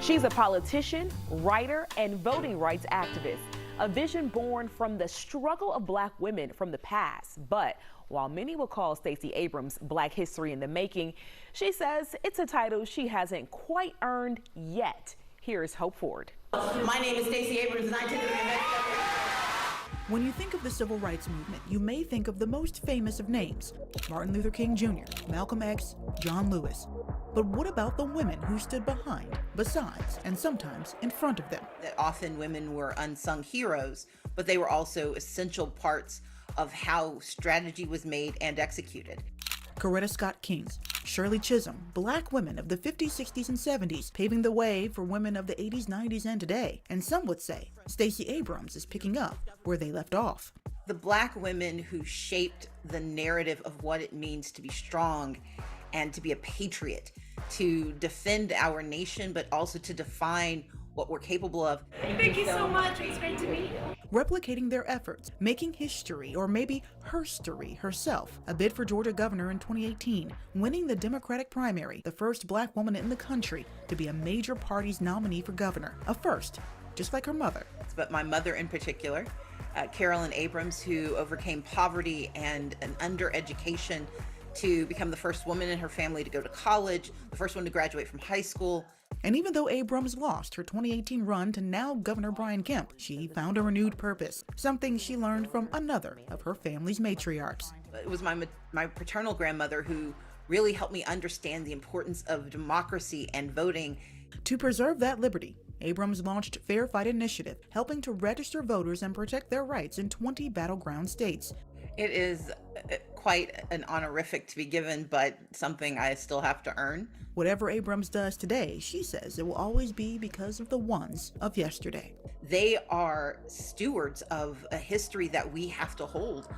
She's a politician, writer, and voting rights activist. A vision born from the struggle of black women from the past. But while many will call Stacey Abrams Black History in the Making, she says it's a title she hasn't quite earned yet. Here's Hope Ford. My name is Stacey Abrams, and I take the When you think of the civil rights movement, you may think of the most famous of names: Martin Luther King Jr., Malcolm X, John Lewis. But what about the women who stood behind, besides, and sometimes in front of them? That often women were unsung heroes, but they were also essential parts of how strategy was made and executed. Coretta Scott King, Shirley Chisholm, black women of the 50s, 60s, and 70s, paving the way for women of the 80s, 90s, and today. And some would say Stacey Abrams is picking up where they left off. The black women who shaped the narrative of what it means to be strong and to be a patriot, to defend our nation, but also to define what we're capable of. Thank you so much. It's great to meet you. Replicating their efforts, making history, or maybe herstory herself. A bid for Georgia governor in 2018, winning the Democratic primary, the first black woman in the country to be a major party's nominee for governor. A first, just like her mother. But my mother in particular, Carolyn Abrams, who overcame poverty and an undereducation to become the first woman in her family to go to college, the first one to graduate from high school. And even though Abrams lost her 2018 run to now Governor Brian Kemp, she found a renewed purpose, something she learned from another of her family's matriarchs. It was my paternal grandmother who really helped me understand the importance of democracy and voting. To preserve that liberty, Abrams launched Fair Fight Initiative, helping to register voters and protect their rights in 20 battleground states. It is quite an honorific to be given, but something I still have to earn. Whatever Abrams does today, she says it will always be because of the ones of yesterday. They are stewards of a history that we have to hold.